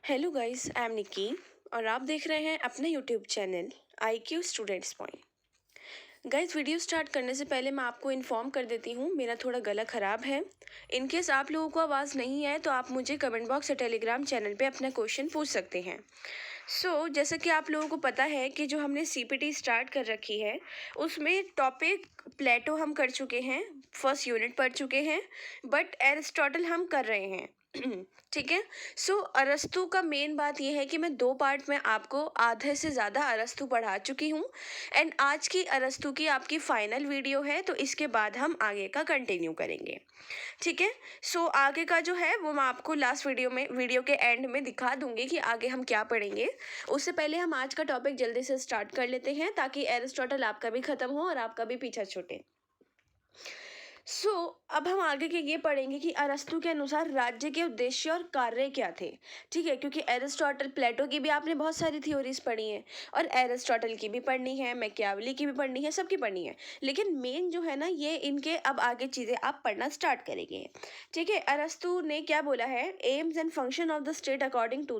Hello guys, I am Nikki और आप देख रहे हैं अपने YouTube channel IQ students point. Guys, video start करने से पहले मैं आपको इन्फॉर्म कर देती हूँ, मेरा थोड़ा गला ख़राब है। इन केस आप लोगों को आवाज़ नहीं आए तो आप मुझे कमेंट बॉक्स या टेलीग्राम चैनल पे अपना क्वेश्चन पूछ सकते हैं। जैसा कि आप लोगों को पता है कि जो हमने CPT स्टार्ट कर रखी है उसमें टॉपिक प्लेटो हम कर चुके हैं, फर्स्ट यूनिट पढ़ चुके हैं, बट एरिस्टोटल हम कर रहे हैं। ठीक है। अरस्तु का मेन बात यह है कि मैं 2 पार्ट में आपको आधे से ज़्यादा अरस्तु पढ़ा चुकी हूँ एंड आज की अरस्तु की आपकी फाइनल वीडियो है, तो इसके बाद हम आगे का कंटिन्यू करेंगे। ठीक है। आगे का जो है वो मैं आपको लास्ट वीडियो के एंड में दिखा दूंगी कि आगे हम क्या पढ़ेंगे। उससे पहले हम आज का टॉपिक जल्दी से स्टार्ट कर लेते हैं ताकि एरिस्टोटल आपका भी खत्म हो और आपका भी पीछा छूटे। अब हम आगे के ये पढ़ेंगे कि अरस्तु के अनुसार राज्य के उद्देश्य और कार्य क्या थे। ठीक है, क्योंकि एरिस्टोटल, प्लेटो की भी आपने बहुत सारी थ्योरीज पढ़ी हैं और एरिस्टोटल की भी पढ़नी है, मैकियावेली की भी पढ़नी है, सबकी पढ़नी है, लेकिन मेन जो है ना ये इनके अब आगे चीज़ें आप पढ़ना स्टार्ट करेंगे। ठीक है। अरस्तु ने क्या बोला है, aims and function of the state according to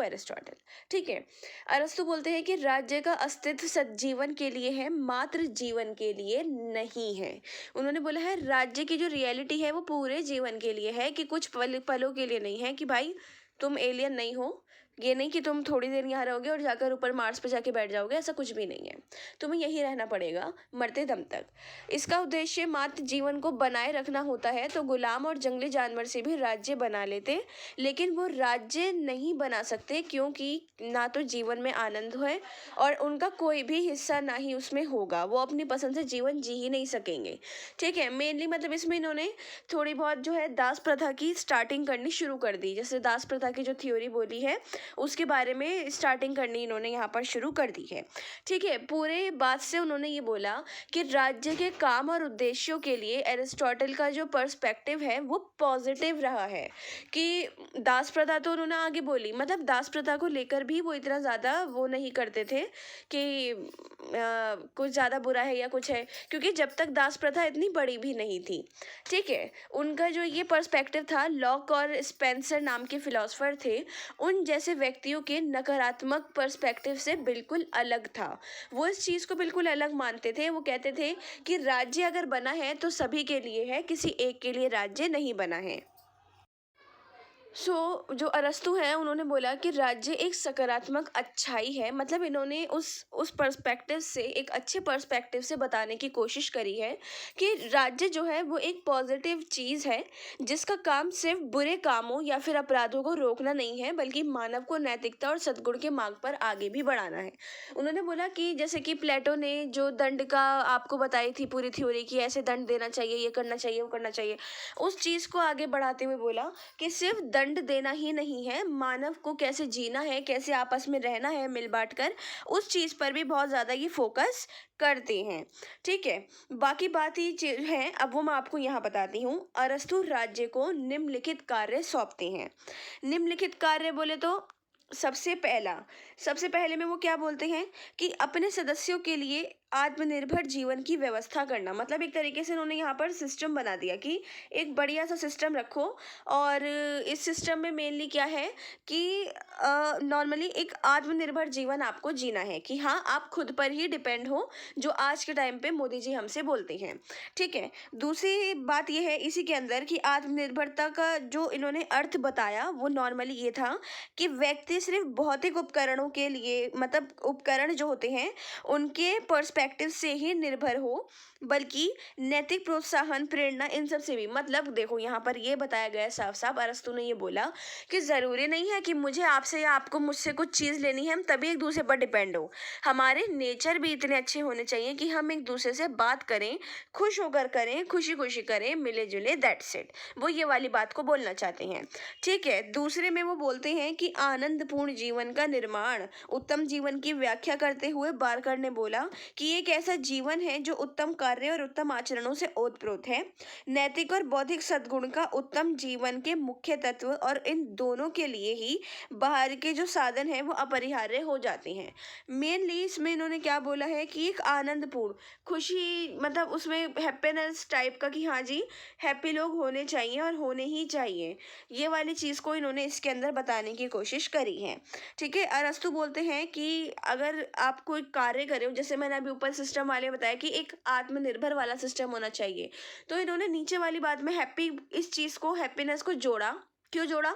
Aristotle. ठीक है। अरस्तु बोलते हैं कि राज्य का अस्तित्व सज्जीवन के लिए है, मात्र जीवन के लिए नहीं है। उन्होंने बोला है राज्य की जो रियलिटी है वो पूरे जीवन के लिए है, कि कुछ पलों के लिए नहीं है, कि भाई तुम एलियन नहीं हो, ये नहीं कि तुम थोड़ी देर यहाँ रहोगे और जाकर ऊपर मार्स पे जाके बैठ जाओगे, ऐसा कुछ भी नहीं है। तुम्हें यहीं रहना पड़ेगा मरते दम तक। इसका उद्देश्य मात्र जीवन को बनाए रखना होता है, तो गुलाम और जंगली जानवर से भी राज्य बना लेते, लेकिन वो राज्य नहीं बना सकते क्योंकि ना तो जीवन में आनंद है और उनका कोई भी हिस्सा ना ही उसमें होगा, वो अपनी पसंद से जीवन जी ही नहीं सकेंगे। ठीक है। मेनली मतलब इसमें इन्होंने थोड़ी बहुत जो है दास प्रथा की स्टार्टिंग करनी शुरू कर दी, जैसे दास प्रथा की जो थ्योरी बोली है उसके बारे में स्टार्टिंग करनी इन्होंने यहाँ पर शुरू कर दी है। ठीक है। पूरे बात से उन्होंने ये बोला कि राज्य के काम और उद्देश्यों के लिए एरिस्टोटल का जो पर्सपेक्टिव है वो पॉजिटिव रहा है। कि दास प्रथा तो उन्होंने आगे बोली, मतलब दास प्रथा को लेकर भी वो इतना ज़्यादा वो नहीं करते थे कि कुछ ज़्यादा बुरा है या कुछ है, क्योंकि जब तक दास प्रथा इतनी बड़ी भी नहीं थी। ठीक है। उनका जो ये पर्सपेक्टिव था, लॉक और स्पेंसर नाम के फिलोसफर थे, उन जैसे व्यक्तियों के नकारात्मक पर्सपेक्टिव से बिल्कुल अलग था। वो इस चीज़ को बिल्कुल अलग मानते थे। वो कहते थे कि राज्य अगर बना है तो सभी के लिए है, किसी एक के लिए राज्य नहीं बना है। जो अरस्तु हैं उन्होंने बोला कि राज्य एक सकारात्मक अच्छाई है, मतलब इन्होंने उस पर्सपेक्टिव से, एक अच्छे पर्सपेक्टिव से बताने की कोशिश करी है कि राज्य जो है वो एक पॉजिटिव चीज़ है, जिसका काम सिर्फ बुरे कामों या फिर अपराधों को रोकना नहीं है, बल्कि मानव को नैतिकता और सद्गुण के मार्ग पर आगे भी बढ़ाना है। उन्होंने बोला कि जैसे कि प्लेटो ने जो दंड का आपको बताई थी पूरी थ्योरी की, ऐसे दंड देना चाहिए, ये करना चाहिए, वो करना चाहिए, उस चीज़ को आगे बढ़ाते हुए बोला कि सिर्फ दंड देना ही नहीं है, मानव को कैसे जीना है, कैसे आपस में रहना है मिल बांट कर, उस चीज़ पर भी बहुत ज़्यादा ये फोकस करते हैं। ठीक है। बाकी बात ये है, अब वो मैं आपको यहाँ बताती हूँ। अरस्तु राज्य को निम्नलिखित कार्य सौंपते हैं। निम्नलिखित कार्य बोले तो सबसे पहले में वो क्या बोलते हैं कि अपने सदस्यों के लिए आत्मनिर्भर जीवन की व्यवस्था करना, मतलब एक तरीके से उन्होंने यहाँ पर सिस्टम बना दिया कि एक बढ़िया सा सिस्टम रखो, और इस सिस्टम में मेनली क्या है कि नॉर्मली एक आत्मनिर्भर जीवन आपको जीना है, कि हाँ आप खुद पर ही डिपेंड हो, जो आज के टाइम पे मोदी जी हमसे बोलते हैं। ठीक है। दूसरी बात यह है इसी के अंदर कि आत्मनिर्भरता का जो इन्होंने अर्थ बताया वो नॉर्मली ये था कि व्यक्ति सिर्फ भौतिक उपकरणों के लिए, मतलब उपकरण जो होते हैं उनके पर्सपेक्टिव से ही निर्भर हो, बल्कि नैतिक प्रोत्साहन, प्रेरणा, इन सब से भी। मतलब देखो यहाँ पर ये बताया गया है साफ साफ, अरस्तु ने ये बोला कि ज़रूरी नहीं है कि मुझे आपसे या आपको मुझसे कुछ चीज़ लेनी है हम तभी एक दूसरे पर डिपेंड हो। हमारे नेचर भी इतने अच्छे होने चाहिए कि हम एक दूसरे से बात करें, खुश होकर करें, खुशी खुशी करें, मिले जुले, दैट्स इट। वो ये वाली बात को बोलना चाहते हैं। ठीक है। दूसरे में वो बोलते हैं कि आनंदपूर्ण जीवन का निर्माण, उत्तम जीवन की व्याख्या करते हुए बारकर ने बोला कि ये एक ऐसा जीवन है जो उत्तम कार्य और उत्तम आचरणों से ओतप्रोत है। नैतिक और बौद्धिक सद्गुण का उत्तम जीवन के मुख्य तत्व और इन दोनों के लिए ही बाहर के जो साधन हैं वो अपरिहार्य हो जाते हैं। मेनली इसमें इन्होंने क्या बोला है कि एक आनंदपूर्ण खुशी, मतलब उसमें हैप्पीनेस टाइप का, कि हाँ जी हैप्पी लोग होने चाहिए और होने ही चाहिए, ये वाली चीज़ को इन्होंने इसके अंदर बताने की कोशिश करी है। ठीक है, अरस्तु बोलते हैं कि अगर आप कोई कार्य करे हो, जैसे मैंने अभी ऊपर सिस्टम वाले बताया कि एक आत्मनिर्भर वाला सिस्टम होना चाहिए, तो इन्होंने नीचे वाली बात में हैप्पी, इस चीज़ को, हैप्पीनेस को जोड़ा। क्यों जोड़ा?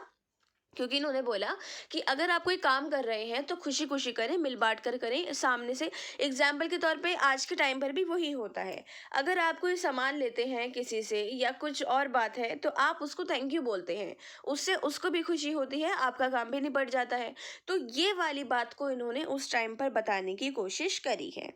क्योंकि इन्होंने बोला कि अगर आप कोई काम कर रहे हैं तो खुशी खुशी करें, मिल बांट कर करें, सामने से। एग्जाम्पल के तौर पे आज के टाइम पर भी वही होता है। अगर आप कोई सामान लेते हैं किसी से या कुछ और बात है तो आप उसको थैंक यू बोलते हैं, उससे उसको भी खुशी होती है, आपका काम भी निपट जाता है। तो ये वाली बात को इन्होंने उस टाइम पर बताने की कोशिश करी है।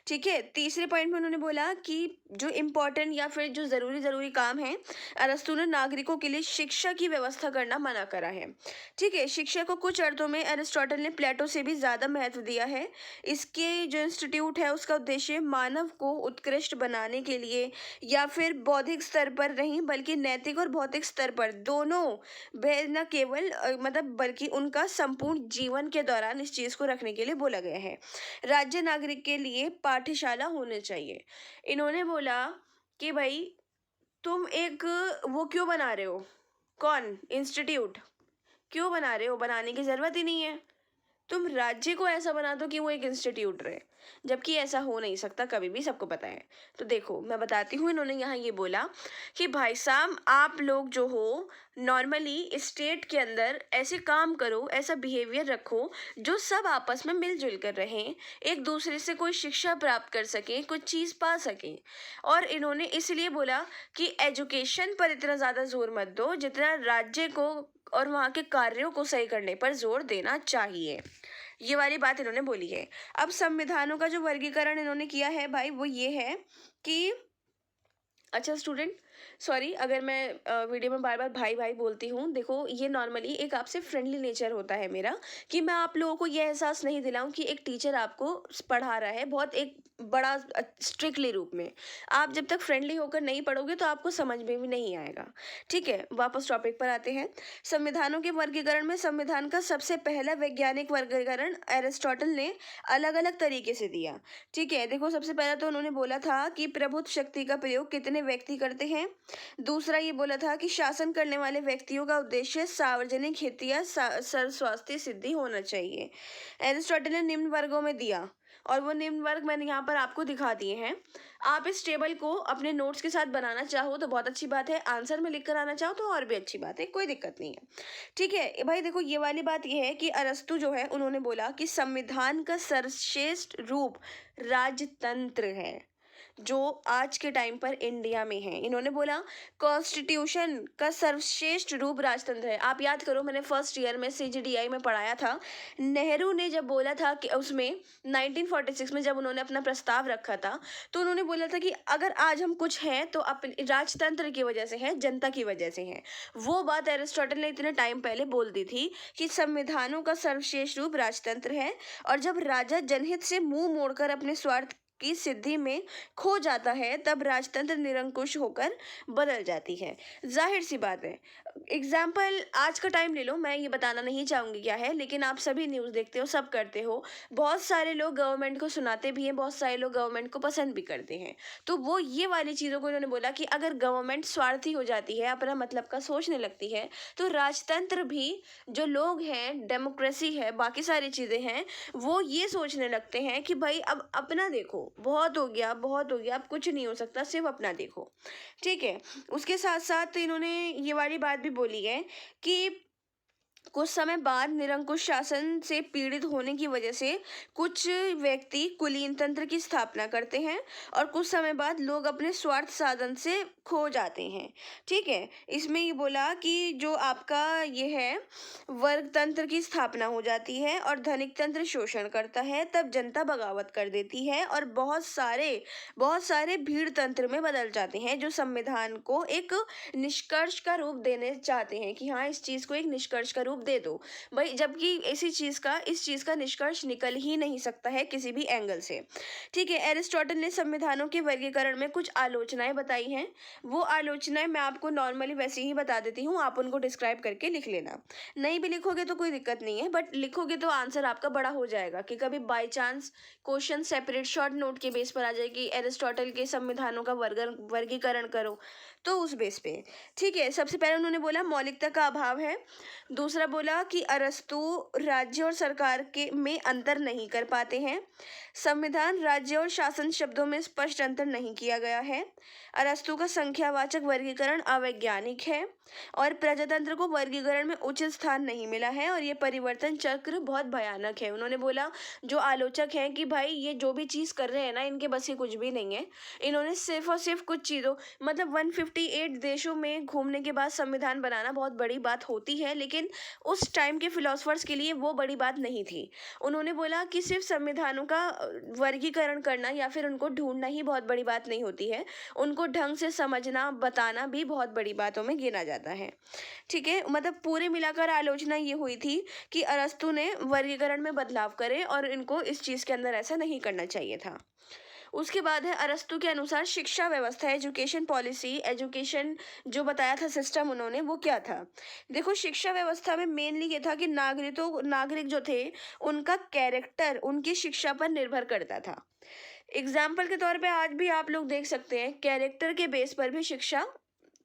ठीक है, तीसरे पॉइंट में उन्होंने बोला कि जो इम्पोर्टेंट या फिर जो ज़रूरी काम है, अरस्तु ने नागरिकों के लिए शिक्षा की व्यवस्था करना मना करा है। ठीक है, शिक्षा को कुछ अर्थों में अरिस्टोटल ने प्लेटो से भी ज़्यादा महत्व दिया है। इसके जो इंस्टीट्यूट है उसका उद्देश्य मानव को उत्कृष्ट बनाने के लिए या फिर बौद्धिक स्तर पर नहीं बल्कि नैतिक और भौतिक स्तर पर दोनों न केवल मतलब बल्कि उनका संपूर्ण जीवन के दौरान इस चीज़ को रखने के लिए बोला गया है। राज्य नागरिक के लिए पाठशाला होने चाहिए। इन्होंने बोला कि भाई तुम एक वो क्यों बना रहे हो, कौन इंस्टीट्यूट क्यों बना रहे हो, बनाने की ज़रूरत ही नहीं है। तुम राज्य को ऐसा बना दो कि वो एक इंस्टीट्यूट रहे, जबकि ऐसा हो नहीं सकता कभी भी, सबको पता है। तो देखो मैं बताती हूँ, इन्होंने यहाँ ये बोला कि भाई साहब आप लोग जो हो नॉर्मली स्टेट के अंदर ऐसे काम करो, ऐसा बिहेवियर रखो जो सब आपस में मिलजुल कर रहें, एक दूसरे से कोई शिक्षा प्राप्त कर सकें, कुछ चीज़ पा सकें। और इन्होंने इसलिए बोला कि एजुकेशन पर इतना ज़्यादा जोर मत दो जितना राज्य को और वहाँ के कार्यों को सही करने पर जोर देना चाहिए। ये वाली बात इन्होंने बोली है। अब संविधानों का जो वर्गीकरण इन्होंने किया है भाई वो ये है कि, अच्छा स्टूडेंट सॉरी अगर मैं वीडियो में बार बार भाई भाई बोलती हूँ, देखो ये नॉर्मली एक आपसे फ्रेंडली नेचर होता है मेरा, कि मैं आप लोगों को ये एहसास नहीं दिलाऊं कि एक टीचर आपको पढ़ा रहा है बहुत एक बड़ा स्ट्रिक्टली रूप में। आप जब तक फ्रेंडली होकर नहीं पढ़ोगे तो आपको समझ में भी नहीं आएगा। ठीक है, वापस टॉपिक पर आते हैं। संविधानों के वर्गीकरण में संविधान का सबसे पहला वैज्ञानिक वर्गीकरण एरिस्टोटल ने अलग अलग तरीके से दिया। ठीक है, देखो सबसे पहला तो उन्होंने बोला था कि प्रभुत्व शक्ति का प्रयोग कितने व्यक्ति करते हैं। दूसरा ये बोला था कि शासन करने वाले व्यक्तियों का उद्देश्य सार्वजनिक हित या सर्वस्वास्थ्य सिद्धि होना चाहिए। एरिस्टोटल ने निम्न वर्गों में दिया और वो निम्न वर्ग मैंने यहाँ पर आपको दिखा दिए हैं। आप इस टेबल को अपने नोट्स के साथ बनाना चाहो तो बहुत अच्छी बात है, आंसर में लिख कर आना चाहो तो और भी अच्छी बात है, कोई दिक्कत नहीं है। ठीक है भाई, देखो ये वाली बात ये है कि अरस्तु जो है उन्होंने बोला कि संविधान का सर्वश्रेष्ठ रूप राजतंत्र है जो आज के टाइम पर इंडिया में है। इन्होंने बोला कॉन्स्टिट्यूशन का सर्वश्रेष्ठ रूप राजतंत्र है। आप याद करो मैंने फर्स्ट ईयर में CGDI में पढ़ाया था, नेहरू ने जब बोला था कि उसमें 1946 में जब उन्होंने अपना प्रस्ताव रखा था तो उन्होंने बोला था कि अगर आज हम कुछ हैं तो अपने राजतंत्र की वजह से हैं, जनता की वजह से हैं। वो बात एरिस्टोटल ने इतने टाइम पहले बोल दी थी कि संविधानों का सर्वश्रेष्ठ रूप राजतंत्र है, और जब राजा जनहित से मुंह मोड़कर अपने स्वार्थ की सिद्धि में खो जाता है तब राजतंत्र निरंकुश होकर बदल जाती है। जाहिर सी बात है, एग्जाम्पल आज का टाइम ले लो, मैं ये बताना नहीं चाहूँगी क्या है, लेकिन आप सभी न्यूज़ देखते हो, सब करते हो, बहुत सारे लोग गवर्नमेंट को सुनाते भी हैं, बहुत सारे लोग गवर्नमेंट को पसंद भी करते हैं। तो वो ये वाली चीज़ों को इन्होंने बोला कि अगर गवर्नमेंट स्वार्थी हो जाती है, अपना मतलब का सोचने लगती है, तो राजतंत्र भी जो लोग हैं, डेमोक्रेसी है, बाकी सारी चीज़ें हैं, वो ये सोचने लगते हैं कि भाई अब अपना देखो, बहुत हो गया बहुत हो गया, अब कुछ नहीं हो सकता, सिर्फ अपना देखो। ठीक है, उसके साथ साथ इन्होंने ये वाली बात भी बोली है कि कुछ समय बाद निरंकुश शासन से पीड़ित होने की वजह से कुछ व्यक्ति कुलीन तंत्र की स्थापना करते हैं और कुछ समय बाद लोग अपने स्वार्थ साधन से खो जाते हैं। ठीक है, इसमें ये बोला कि जो आपका ये है वर्ग तंत्र की स्थापना हो जाती है और धनिक तंत्र शोषण करता है, तब जनता बगावत कर देती है और बहुत सारे भीड़ तंत्र में बदल जाते हैं जो संविधान को एक निष्कर्ष का रूप देने चाहते हैं कि हाँ इस चीज़ को एक निष्कर्ष का रूप स्वरूप दे दो भाई, जबकि इस चीज़ का निष्कर्ष निकल ही नहीं सकता है किसी भी एंगल से। ठीक है, एरिस्टोटल ने संविधानों के वर्गीकरण में कुछ आलोचनाएं बताई हैं। वो आलोचनाएं मैं आपको नॉर्मली वैसे ही बता देती हूँ, आप उनको डिस्क्राइब करके लिख लेना। नहीं भी लिखोगे तो कोई दिक्कत नहीं है, बट लिखोगे तो आंसर आपका बड़ा हो जाएगा कि कभी by chance question separate short note के बेस पर आ जाए कि एरिस्टोटल के संविधानों का वर्गीकरण करो, तो उस बेस पे। ठीक है, सबसे पहले उन्होंने बोला मौलिकता का अभाव है। दूसरा बोला कि अरस्तु राज्य और सरकार के में अंतर नहीं कर पाते हैं। संविधान राज्य और शासन शब्दों में स्पष्ट अंतर नहीं किया गया है। अरस्तु का संख्यावाचक वर्गीकरण अवैज्ञानिक है और प्रजातंत्र को वर्गीकरण में उचित स्थान नहीं मिला है और ये परिवर्तन चक्र बहुत भयानक है। उन्होंने बोला जो आलोचक हैं कि भाई ये जो भी चीज़ कर रहे हैं ना, इनके बस ये कुछ भी नहीं है। इन्होंने सिर्फ और सिर्फ कुछ चीज़ों, मतलब 158 देशों में घूमने के बाद संविधान बनाना बहुत बड़ी बात होती है, लेकिन उस टाइम के फिलोसफर्स के लिए वो बड़ी बात नहीं थी। उन्होंने बोला कि सिर्फ संविधानों का वर्गीकरण करना या फिर उनको ढूंढना ही बहुत बड़ी बात नहीं होती है, उनको ढंग से समझना बताना भी बहुत बड़ी बातों में गिना जाता है। ठीक है, मतलब पूरे मिलाकर आलोचना ये हुई थी कि अरस्तु ने वर्गीकरण में बदलाव करे और इनको इस चीज़ के अंदर ऐसा नहीं करना चाहिए था। उसके बाद है अरस्तु के अनुसार शिक्षा व्यवस्था, एजुकेशन पॉलिसी, एजुकेशन जो बताया था सिस्टम उन्होंने, वो क्या था। देखो, शिक्षा व्यवस्था में मेनली ये था कि नागरिक जो थे उनका कैरेक्टर उनकी शिक्षा पर निर्भर करता था। एग्जाम्पल के तौर पे आज भी आप लोग देख सकते हैं कैरेक्टर के बेस पर भी शिक्षा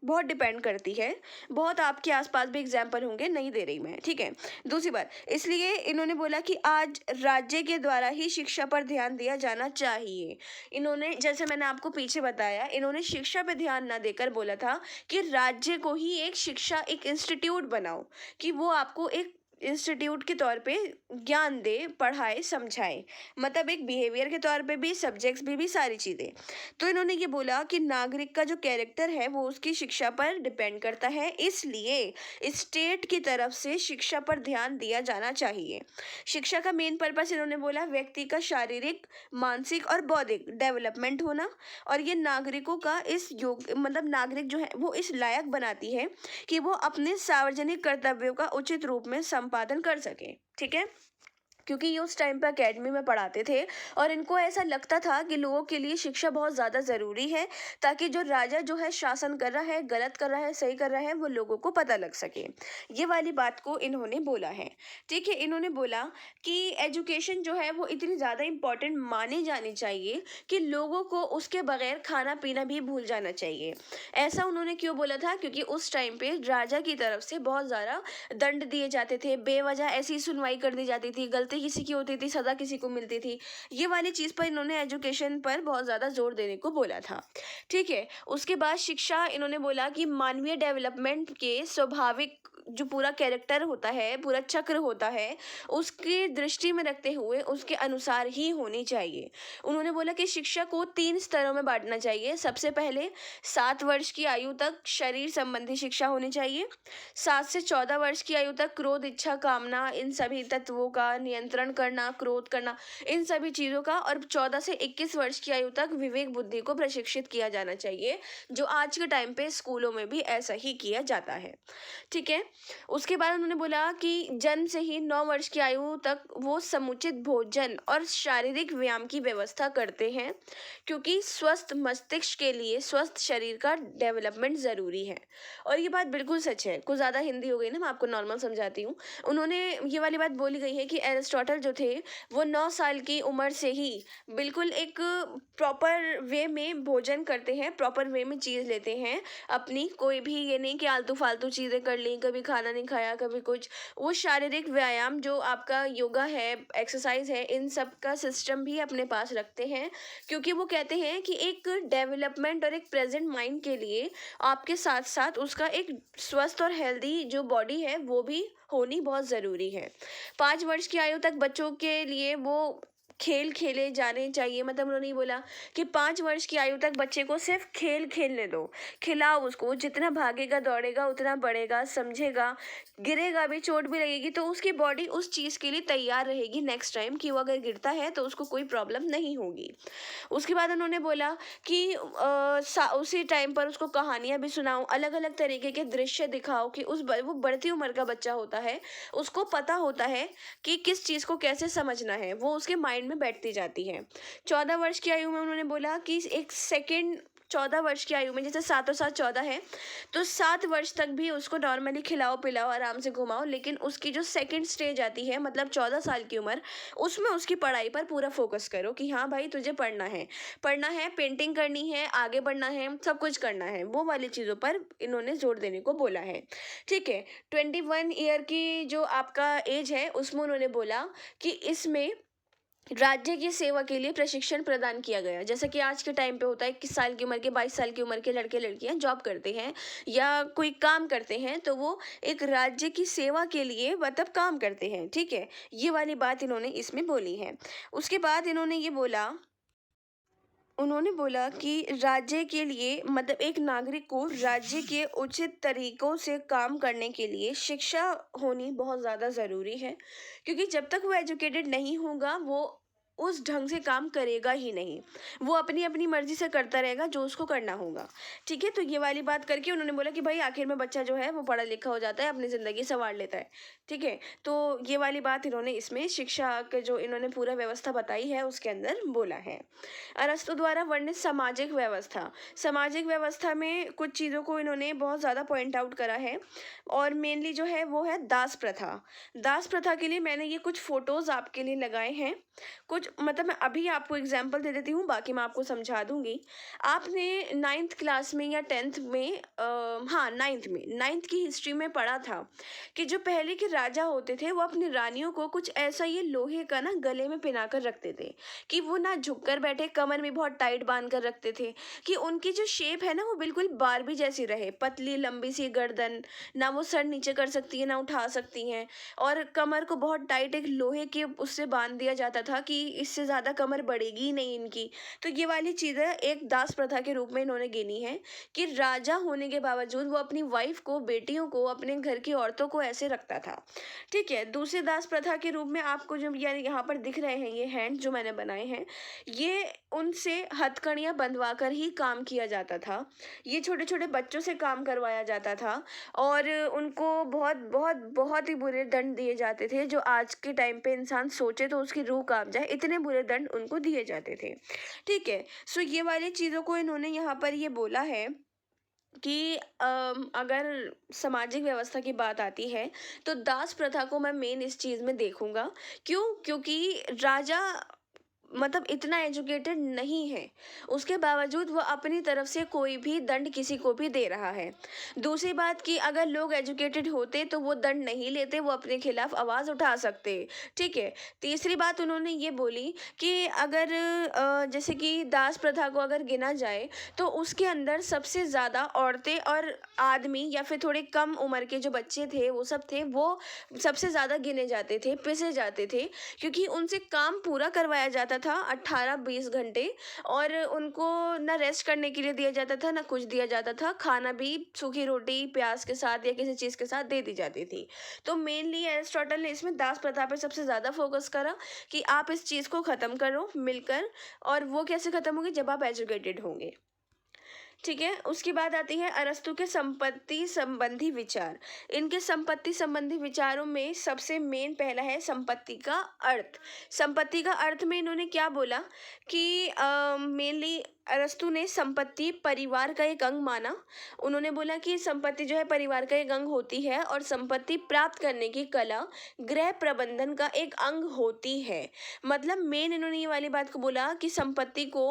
बहुत डिपेंड करती है। बहुत आपके आसपास भी एग्जाम्पल होंगे, नहीं दे रही मैं, ठीक है। दूसरी बात, इसलिए इन्होंने बोला कि आज राज्य के द्वारा ही शिक्षा पर ध्यान दिया जाना चाहिए। इन्होंने, जैसे मैंने आपको पीछे बताया, इन्होंने शिक्षा पे ध्यान ना देकर बोला था कि राज्य को ही एक इंस्टीट्यूट बनाओ, कि वो आपको एक इंस्टीट्यूट के तौर पे ज्ञान दे, पढ़ाए, समझाए, मतलब एक बिहेवियर के तौर पे भी, सब्जेक्ट्स भी सारी चीज़ें। तो इन्होंने ये बोला कि नागरिक का जो कैरेक्टर है वो उसकी शिक्षा पर डिपेंड करता है, इसलिए स्टेट की तरफ से शिक्षा पर ध्यान दिया जाना चाहिए। शिक्षा का मेन पर्पस इन्होंने बोला व्यक्ति का शारीरिक, मानसिक और बौद्धिक डेवलपमेंट होना, और ये नागरिकों का इस योग, मतलब नागरिक जो है वो इस लायक बनाती है कि वो अपने सार्वजनिक कर्तव्यों का उचित रूप में संपादन कर सके। ठीक है, क्योंकि ये उस टाइम पे एकेडमी में पढ़ाते थे और इनको ऐसा लगता था कि लोगों के लिए शिक्षा बहुत ज़्यादा ज़रूरी है, ताकि जो राजा जो है शासन कर रहा है, गलत कर रहा है, सही कर रहा है, वो लोगों को पता लग सके। ये वाली बात को इन्होंने बोला है। ठीक है, इन्होंने बोला कि एजुकेशन जो है वो इतनी ज़्यादा इम्पोर्टेंट मानी जानी चाहिए कि लोगों को उसके बगैर खाना पीना भी भूल जाना चाहिए। ऐसा उन्होंने क्यों बोला था, क्योंकि उस टाइम पे राजा की तरफ से बहुत ज़्यादा दंड दिए जाते थे, बेवजह ऐसी सुनवाई कर दी जाती थी, गलती किसी की होती थी, सजा किसी को मिलती थी। ये वाली चीज़ पर इन्होंने एजुकेशन पर बहुत ज़्यादा जोर देने को बोला था। ठीक है, उसके बाद शिक्षा, इन्होंने बोला कि मानवीय डेवलपमेंट के स्वाभाविक जो पूरा कैरेक्टर होता है, पूरा चक्र होता है, उसकी दृष्टि में रखते हुए उसके अनुसार ही होनी चाहिए। उन्होंने बोला कि शिक्षा को 3 स्तरों में बांटना चाहिए। सबसे पहले 7 वर्ष की आयु तक शरीर संबंधी शिक्षा होनी चाहिए। 7 से 14 वर्ष की आयु तक क्रोध, इच्छा, कामना, इन सभी तत्वों का नियंत्रण करना, क्रोध करना, इन सभी चीज़ों का, और 14 से 21 वर्ष की आयु तक विवेक बुद्धि को प्रशिक्षित किया जाना चाहिए, जो आज के टाइम पे स्कूलों में भी ऐसा ही किया जाता है। ठीक है, उसके बाद उन्होंने बोला कि जन्म से ही 9 वर्ष की आयु तक वो समुचित भोजन और शारीरिक व्यायाम की व्यवस्था करते हैं, क्योंकि स्वस्थ मस्तिष्क के लिए स्वस्थ शरीर का डेवलपमेंट ज़रूरी है। और ये बात बिल्कुल सच है। कुछ ज़्यादा हिंदी हो गई ना, मैं आपको नॉर्मल समझाती हूँ। उन्होंने ये वाली बात बोली गई है कि एरिस्टोटल जो थे वो 9 साल की उम्र से ही बिल्कुल एक प्रॉपर वे में भोजन करते हैं, प्रॉपर वे में चीज़ लेते हैं अपनी, कोई भी ये नहीं कि आलतू फालतू चीज़ें कर ली, कभी खाना नहीं खाया, कभी कुछ। वो शारीरिक व्यायाम जो आपका योगा है, एक्सरसाइज है, इन सब का सिस्टम भी अपने पास रखते हैं, क्योंकि वो कहते हैं कि एक डेवलपमेंट और एक प्रेजेंट माइंड के लिए आपके साथ साथ उसका एक स्वस्थ और हेल्दी जो बॉडी है वो भी होनी बहुत ज़रूरी है। 5 वर्ष की आयु तक बच्चों के लिए वो खेल खेले जाने चाहिए। मतलब उन्होंने ये बोला कि 5 वर्ष की आयु तक बच्चे को सिर्फ खेल खेलने दो, खिलाओ उसको, जितना भागेगा दौड़ेगा उतना बढ़ेगा, समझेगा, गिरेगा भी, चोट भी लगेगी तो उसकी बॉडी उस चीज़ के लिए तैयार रहेगी नेक्स्ट टाइम, कि वो अगर गिरता है तो उसको कोई प्रॉब्लम नहीं होगी। उसके बाद उन्होंने बोला कि उसी टाइम पर उसको कहानियाँ भी सुनाओ, अलग अलग तरीके के दृश्य दिखाओ, कि वो बढ़ती उम्र का बच्चा होता है, उसको पता होता है कि किस चीज़ को कैसे समझना है, वो उसके माइंड में बैठती जाती है। 14 वर्ष की आयु में उन्होंने बोला कि एक सेकेंड, 14 वर्ष की आयु में, जैसे 7 और 7 14 है, तो 7 वर्ष तक भी उसको नॉर्मली खिलाओ पिलाओ, आराम से घुमाओ, लेकिन उसकी जो सेकंड स्टेज आती है, मतलब 14 साल की उम्र, उसमें उसकी पढ़ाई पर पूरा फोकस करो कि हाँ भाई तुझे पढ़ना है, पढ़ना है, पेंटिंग करनी है, आगे बढ़ना है, सब कुछ करना है, वो वाली चीज़ों पर इन्होंने जोर देने को बोला है। ठीक है। 21 ईयर की जो आपका एज है उसमें उन्होंने बोला कि इसमें राज्य की सेवा के लिए प्रशिक्षण प्रदान किया गया। जैसा कि आज के टाइम पे होता है, 21 साल की उम्र के, 22 साल की उम्र के लड़के लड़कियां जॉब करते हैं या कोई काम करते हैं, तो वो एक राज्य की सेवा के लिए मतलब काम करते हैं। ठीक है, ये वाली बात इन्होंने इसमें बोली है। उसके बाद इन्होंने ये बोला, उन्होंने बोला कि राज्य के लिए, मतलब एक नागरिक को राज्य के उचित तरीकों से काम करने के लिए शिक्षा होनी बहुत ज़्यादा ज़रूरी है, क्योंकि जब तक वो एजुकेटेड नहीं होगा वो उस ढंग से काम करेगा ही नहीं, वो अपनी अपनी मर्जी से करता रहेगा जो उसको करना होगा। ठीक है, तो ये वाली बात करके उन्होंने बोला कि भाई आखिर में बच्चा जो है वो पढ़ा लिखा हो जाता है, अपनी ज़िंदगी संवार लेता है। ठीक है, तो ये वाली बात इन्होंने इसमें शिक्षा के जो इन्होंने पूरा व्यवस्था बताई है उसके अंदर बोला है। अरस्तु द्वारा वर्णित सामाजिक व्यवस्था, सामाजिक व्यवस्था में कुछ चीज़ों को इन्होंने बहुत ज़्यादा पॉइंट आउट करा है, और मेनली जो है वो है दास प्रथा। दास प्रथा के लिए मैंने ये कुछ फोटोज़ आपके लिए लगाए हैं, कुछ मतलब मैं अभी आपको एग्जांपल दे देती हूँ, बाकी मैं आपको समझा दूंगी। आपने 9th क्लास में या 10th में हाँ 9th की हिस्ट्री में पढ़ा था कि जो पहले के राजा होते थे वो अपनी रानियों को कुछ ऐसा ये लोहे का ना गले में पिना कर रखते थे, कि वो ना झुक कर बैठे, कमर में बहुत टाइट बांध कर रखते थे, कि उनकी जो शेप है ना वो बिल्कुल बारबी जैसी रहे, पतली लंबी सी गर्दन, ना वो सर नीचे कर सकती है ना उठा सकती हैं, और कमर को बहुत टाइट एक लोहे के उससे बांध दिया जाता था कि इससे ज़्यादा कमर बढ़ेगी ही नहीं इनकी। तो ये वाली चीज़ें एक दास प्रथा के रूप में इन्होंने गिनी है, कि राजा होने के बावजूद वो अपनी वाइफ को, बेटियों को, अपने घर की औरतों को ऐसे रखता था। ठीक है, दूसरी दास प्रथा के रूप में आपको जो यानी यहाँ पर दिख रहे हैं ये हैंड जो मैंने बनाए हैं, ये उनसे हथकड़ियाँ बंधवा कर ही काम किया जाता था। ये छोटे छोटे बच्चों से काम करवाया जाता था, और उनको बहुत बहुत बहुत ही बुरे दंड दिए जाते थे, जो आज के टाइम पे इंसान सोचे तो उसकी रूह कांप जाए, इतने बुरे दंड उनको दिए जाते थे। ठीक है, सो ये वाली चीज़ों को इन्होंने यहाँ पर ये बोला है कि अगर सामाजिक व्यवस्था की बात आती है तो दास प्रथा को मैं मेन इस चीज़ में देखूंगा। क्यों? क्योंकि राजा मतलब इतना एजुकेटेड नहीं है, उसके बावजूद वो अपनी तरफ से कोई भी दंड किसी को भी दे रहा है। दूसरी बात कि अगर लोग एजुकेटेड होते तो वो दंड नहीं लेते, वो अपने खिलाफ आवाज़ उठा सकते। ठीक है। तीसरी बात उन्होंने ये बोली कि अगर जैसे कि दास प्रथा को अगर गिना जाए तो उसके अंदर सबसे ज़्यादा औरतें और आदमी या फिर थोड़े कम उम्र के जो बच्चे थे वो सब थे, वो सबसे ज़्यादा गिने जाते थे, पिसे जाते थे, क्योंकि उनसे काम पूरा करवाया जाता था 18-20 घंटे, और उनको ना रेस्ट करने के लिए दिया जाता था ना कुछ दिया जाता था, खाना भी सूखी रोटी प्याज के साथ या किसी चीज़ के साथ दे दी जाती थी। तो मेनली एरिस्टोटल ने इसमें दास प्रथा पर सबसे ज़्यादा फोकस करा कि आप इस चीज़ को ख़त्म करो मिलकर, और वो कैसे ख़त्म होगी, जब आप एजुकेटेड होंगे। ठीक है, उसके बाद आती है अरस्तु के संपत्ति संबंधी विचार। इनके संपत्ति संबंधी विचारों में सबसे मेन पहला है संपत्ति का अर्थ। संपत्ति का अर्थ में इन्होंने क्या बोला कि मेनली अरस्तु ने संपत्ति परिवार का एक अंग माना। उन्होंने बोला कि संपत्ति जो है परिवार का एक अंग होती है, और संपत्ति प्राप्त करने की कला गृह प्रबंधन का एक अंग होती है। मतलब मेन इन्होंने ये वाली बात को बोला कि संपत्ति को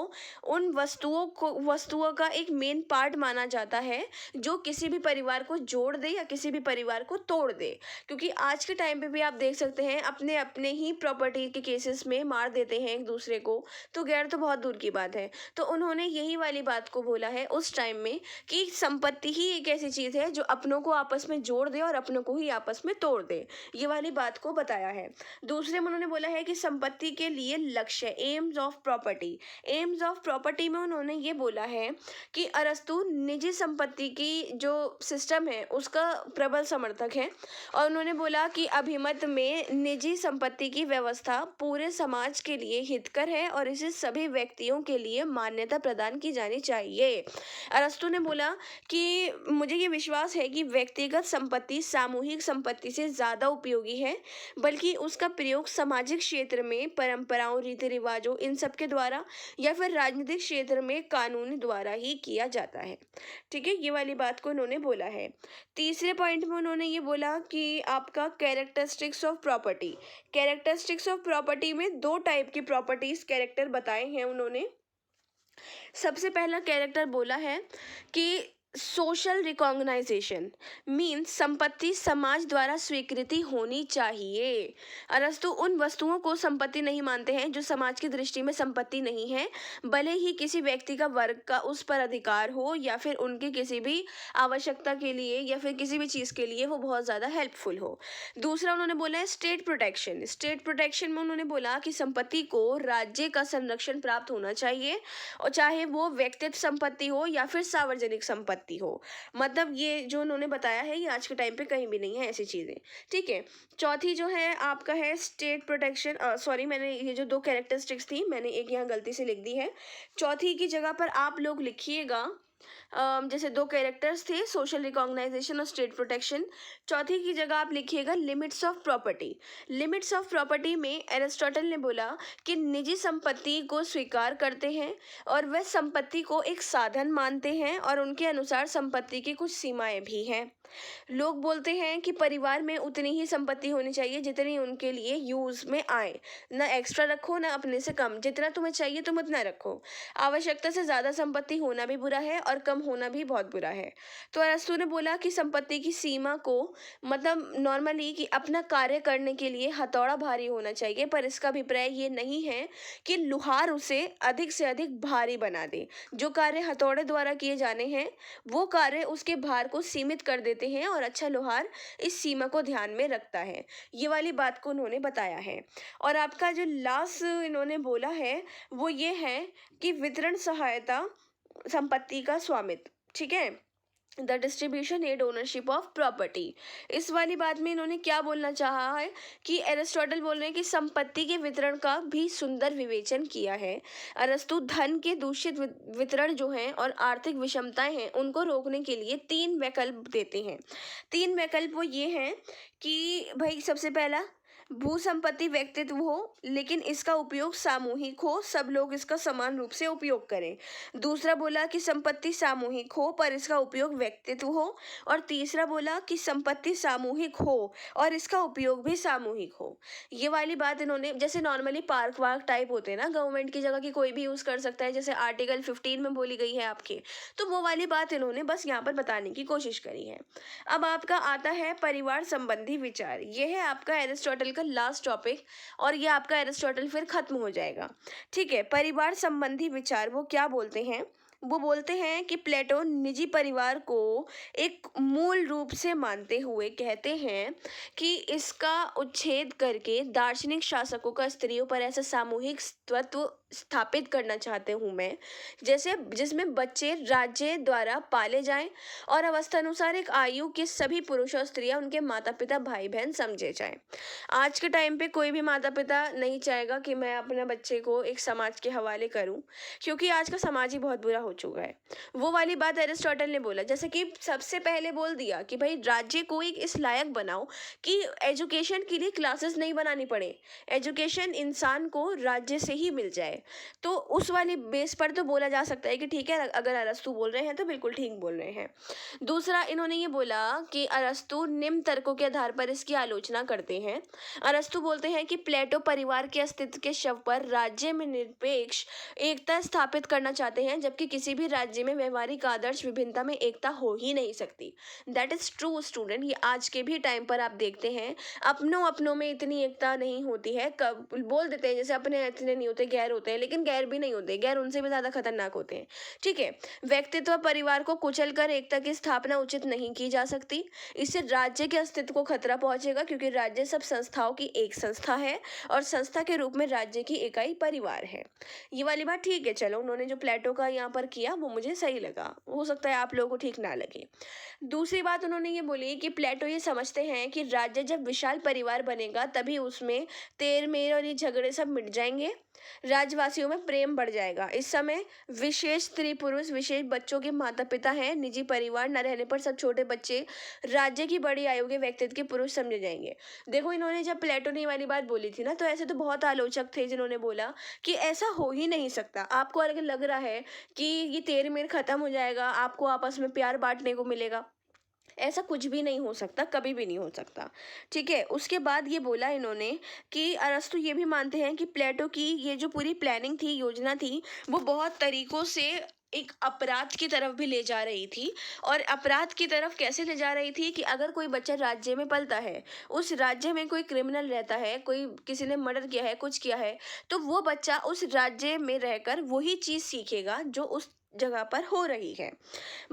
उन वस्तुओं का एक मेन पार्ट माना जाता है जो किसी भी परिवार को जोड़ दे या किसी भी परिवार को तोड़ दे। क्योंकि आज के टाइम पे भी आप देख सकते हैं अपने अपने ही प्रॉपर्टी के केसेस में मार देते हैं एक दूसरे को, तो गैर तो बहुत दूर की बात है। तो उन्होंने उन्होंने यही वाली बात को बोला है उस टाइम में कि संपत्ति ही एक ऐसी चीज़ है जो अपनों को आपस में जोड़ दे और अपनों को ही आपस में तोड़ दे, ये वाली बात को बताया है। दूसरे में उन्होंने बोला है कि संपत्ति के लिए लक्ष्य, AIIMS of property. AIIMS of property में उन्होंने ये बोला है कि अरस्तु निजी संपत्ति की जो सिस्टम है उसका प्रबल समर्थक है, और उन्होंने बोला कि अभिमत में निजी संपत्ति की व्यवस्था पूरे समाज के लिए हितकर है और इसे सभी व्यक्तियों के लिए मान्यता प्रदान की जानी चाहिए। अरस्तु ने बोला कि मुझे ये विश्वास है कि व्यक्तिगत संपत्ति सामूहिक संपत्ति से ज़्यादा उपयोगी है, बल्कि उसका प्रयोग सामाजिक क्षेत्र में परंपराओं, रीति रिवाजों, इन सब के द्वारा या फिर राजनीतिक क्षेत्र में कानून द्वारा ही किया जाता है। ठीक है, ये वाली बात को उन्होंने बोला है। तीसरे पॉइंट में उन्होंने ये बोला कि आपका characteristics of property. Characteristics of property में दो टाइप की प्रॉपर्टीज कैरेक्टर बताए हैं उन्होंने। सबसे पहला कैरेक्टर बोला है कि सोशल रिकॉग्नाइजेशन मीन्स संपत्ति समाज द्वारा स्वीकृति होनी चाहिए। अरस्तु उन वस्तुओं को संपत्ति नहीं मानते हैं जो समाज की दृष्टि में संपत्ति नहीं है, भले ही किसी व्यक्ति का वर्ग का उस पर अधिकार हो या फिर उनकी किसी भी आवश्यकता के लिए या फिर किसी भी चीज़ के लिए वो बहुत ज़्यादा हेल्पफुल हो। दूसरा उन्होंने बोला है स्टेट प्रोटेक्शन। स्टेट प्रोटेक्शन में उन्होंने बोला कि संपत्ति को राज्य का संरक्षण प्राप्त होना चाहिए, और चाहे वो व्यक्तिगत संपत्ति हो या फिर सार्वजनिक संपत्ति हो। मतलब ये जो उन्होंने बताया है ये आज के टाइम पे कहीं भी नहीं है ऐसी चीज़ें। ठीक है, चौथी जो है आपका है स्टेट प्रोटेक्शन। सॉरी, मैंने ये जो दो कैरेक्टरिस्टिक्स थी मैंने एक यहाँ गलती से लिख दी है। चौथी की जगह पर आप लोग लिखिएगा जैसे दो कैरेक्टर्स थे सोशल रिकॉग्नाइजेशन और स्टेट प्रोटेक्शन, चौथी की जगह आप लिखिएगा limits of property. Limits of property में एरिस्टोटल ने बोला कि निजी संपत्ति को स्वीकार करते हैं और वह संपत्ति को एक साधन मानते हैं और उनके अनुसार संपत्ति की कुछ सीमाएं भी हैं। लोग बोलते हैं कि परिवार में उतनी ही संपत्ति होनी चाहिए जितनी उनके लिए यूज में आए, ना एक्स्ट्रा रखो ना अपने से कम, जितना तुम्हें चाहिए तुम उतना रखो। आवश्यकता से ज़्यादा संपत्ति होना भी बुरा है और कम होना भी बहुत बुरा है। तो अरस्तु ने बोला कि संपत्ति की सीमा को मतलब नॉर्मली कि अपना कार्य करने के लिए हथौड़ा भारी होना चाहिए, पर इसका अभिप्राय ये नहीं है कि लुहार उसे अधिक से अधिक भारी बना दे। जो कार्य हथौड़े द्वारा किए जाने हैं वो कार्य उसके भार को सीमित कर देते हैं और अच्छा लोहार इस सीमा को ध्यान में रखता है। ये वाली बात को उन्होंने बताया है। और आपका जो लास्ट इन्होंने बोला है वो ये है कि वितरण सहायता संपत्ति का स्वामित्व। ठीक है, the distribution and ownership of property. इस वाली बात में इन्होंने क्या बोलना चाहा है कि एरिस्टोटल बोल रहे हैं कि संपत्ति के वितरण का भी सुंदर विवेचन किया है। अरस्तु धन के दूषित वितरण जो हैं और आर्थिक विषमताएं हैं उनको रोकने के लिए तीन विकल्प देते हैं। तीन विकल्प वो ये हैं कि भाई सबसे पहला भू संपत्ति व्यक्तित्व हो लेकिन इसका उपयोग सामूहिक हो, सब लोग इसका समान रूप से उपयोग करें। दूसरा बोला कि संपत्ति सामूहिक हो पर इसका उपयोग व्यक्तित्व हो। और तीसरा बोला कि संपत्ति सामूहिक हो और इसका उपयोग भी सामूहिक हो। ये वाली बात इन्होंने, जैसे नॉर्मली पार्क वार्क टाइप होते हैं ना, गवर्नमेंट की जगह की कोई भी यूज़ कर सकता है, जैसे आर्टिकल 15 में बोली गई है आपके, तो वो वाली बात इन्होंने बस यहाँ पर बताने की कोशिश करी है। अब आपका आता है परिवार संबंधी विचार। ये है आपका एरिस्टोटल का लास्ट टॉपिक और ये आपका एरिस्टोटल फिर खत्म हो जाएगा। ठीक है, परिवार संबंधी विचार वो क्या बोलते हैं? वो बोलते हैं कि प्लेटो निजी परिवार को एक मूल रूप से मानते हुए कहते हैं कि इसका उच्छेद करके दार्शनिक शासकों का स्त्रियों पर ऐसा सामूहिक तत्व स्थापित करना चाहते हूँ मैं, जैसे जिसमें बच्चे राज्य द्वारा पाले जाएं और अवस्थानुसार एक आयु के सभी पुरुष और स्त्रियां उनके माता पिता भाई बहन समझे जाएं। आज के टाइम पे कोई भी माता पिता नहीं चाहेगा कि मैं अपने बच्चे को एक समाज के हवाले करूं, क्योंकि आज का समाज ही बहुत बुरा हो चुका है। वो वाली बात एरिस्टोटल ने बोला, जैसे कि सबसे पहले बोल दिया कि भाई राज्य को एक इस लायक बनाओ कि एजुकेशन के लिए क्लासेस नहीं बनानी पड़े, एजुकेशन इंसान को राज्य से ही मिल जाए। तो उस वाली बेस पर तो बोला जा सकता है कि ठीक है, अगर अरस्तु बोल रहे हैं तो बिल्कुल ठीक बोल रहे हैं। दूसरा इन्होंने ये बोला कि अरस्तु निम्न तर्कों के आधार पर इसकी आलोचना करते हैं। अरस्तु बोलते हैं कि प्लेटो परिवार के अस्तित्व के शव पर राज्य में निरपेक्ष एकता स्थापित करना चाहते हैं, जबकि किसी भी राज्य में व्यवहारिक आदर्श विभिन्नता में एकता हो ही नहीं सकती। That is true student. ये आज के भी टाइम पर आप देखते हैं अपनों अपनों में इतनी एकता नहीं होती है। कब बोल देते हैं जैसे अपने इतने नहीं होते, गैर होते होते हैं लेकिन गैर भी नहीं होते, गैर उनसे भी ज़्यादा खतरनाक होते हैं। ठीक है, व्यक्तित्व परिवार को कुचल कर एकता की स्थापना उचित नहीं की जा सकती। इससे राज्य के अस्तित्व को खतरा पहुंचेगा, क्योंकि राज्य सब संस्थाओं की एक संस्था है और संस्था के रूप में राज्य की इकाई परिवार है। ये वाली बात ठीक है, चलो उन्होंने जो प्लेटो का यहाँ पर किया वो मुझे सही लगा, हो सकता है आप लोगों को ठीक ना लगे। दूसरी बात उन्होंने ये बोली कि प्लेटो ये समझते हैं कि राज्य जब विशाल परिवार बनेगा तभी उसमें तेर मेर और ये झगड़े सब मिट जाएंगे, राज्यवासियों में प्रेम बढ़ जाएगा। इस समय विशेष स्त्री पुरुष, विशेष बच्चों के माता पिता हैं, निजी परिवार न रहने पर सब छोटे बच्चे राज्य की बड़ी आयु के व्यक्तित्व के पुरुष समझे जाएंगे। देखो इन्होंने जब प्लेटो ने ये वाली बात बोली थी ना, तो ऐसे तो बहुत आलोचक थे जिन्होंने बोला कि ऐसा हो ही नहीं सकता। आपको अगर लग रहा है कि ये तेर मेर खत्म हो जाएगा, आपको आपस में प्यार बांटने को मिलेगा, ऐसा कुछ भी नहीं हो सकता, कभी भी नहीं हो सकता। ठीक है, उसके बाद ये बोला इन्होंने कि अरस्तु ये भी मानते हैं कि प्लेटो की ये जो पूरी प्लानिंग थी, योजना थी, वो बहुत तरीकों से एक अपराध की तरफ भी ले जा रही थी। और अपराध की तरफ कैसे ले जा रही थी कि अगर कोई बच्चा राज्य में पलता है, उस राज्य में कोई क्रिमिनल रहता है, कोई किसी ने मर्डर किया है, कुछ किया है, तो वो बच्चा उस राज्य में रहकर वही चीज़ सीखेगा जो उस जगह पर हो रही है।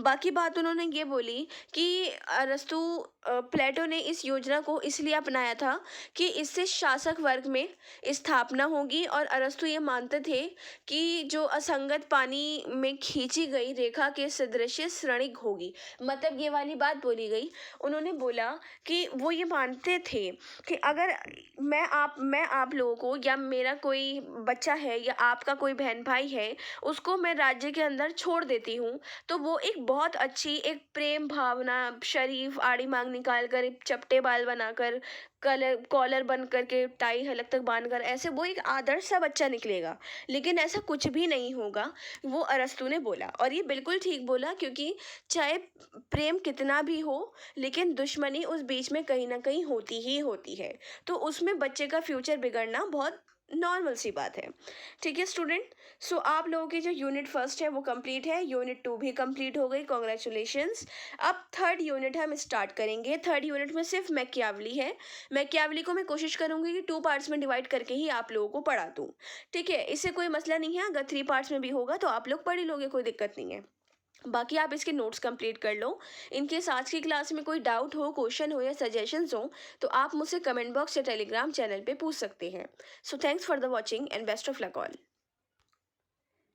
बाकी बात उन्होंने ये बोली कि अरस्तु प्लेटो ने इस योजना को इसलिए अपनाया था कि इससे शासक वर्ग में स्थापना होगी, और अरस्तु ये मानते थे कि जो असंगत पानी में खींची गई रेखा के सदृश क्षणिक होगी। मतलब ये वाली बात बोली गई, उन्होंने बोला कि वो ये मानते थे कि अगर मैं आप लोगों को, या मेरा कोई बच्चा है या आपका कोई बहन भाई है, उसको मैं राज्य के अंदर छोड़ देती हूँ, तो वो एक बहुत अच्छी एक प्रेम भावना, शरीफ आड़ी मांग निकाल कर, एक चपटे बाल बनाकर, कलर कॉलर बन करके, टाई हलक तक बांध कर, ऐसे वो एक आदर्श सा बच्चा निकलेगा। लेकिन ऐसा कुछ भी नहीं होगा, वो अरस्तु ने बोला। और ये बिल्कुल ठीक बोला, क्योंकि चाहे प्रेम कितना भी हो, लेकिन दुश्मनी उस बीच में कहीं ना कहीं होती ही होती है। तो उसमें बच्चे का फ्यूचर बिगड़ना बहुत नॉर्मल सी बात है। ठीक है स्टूडेंट, सो आप लोगों की जो यूनिट फर्स्ट है वो कंप्लीट है, यूनिट टू भी कंप्लीट हो गई, कॉन्ग्रेचुलेशंस। अब थर्ड यूनिट हम स्टार्ट करेंगे। थर्ड यूनिट में सिर्फ मैकियावली है। मैकियावली को मैं कोशिश करूंगी कि 2 पार्ट्स में डिवाइड करके ही आप लोगों को पढ़ा दूँ। ठीक है, इससे कोई मसला नहीं है, अगर 3 पार्ट्स में भी होगा तो आप लोग पढ़ ही लोगे, कोई दिक्कत नहीं है। बाकी आप इसके नोट्स कंप्लीट कर लो। इनकेस आज की क्लास में कोई डाउट हो, क्वेश्चन हो या सजेशंस हो, तो आप मुझसे कमेंट बॉक्स या टेलीग्राम चैनल पे पूछ सकते हैं। So thanks for the watching and best of luck all.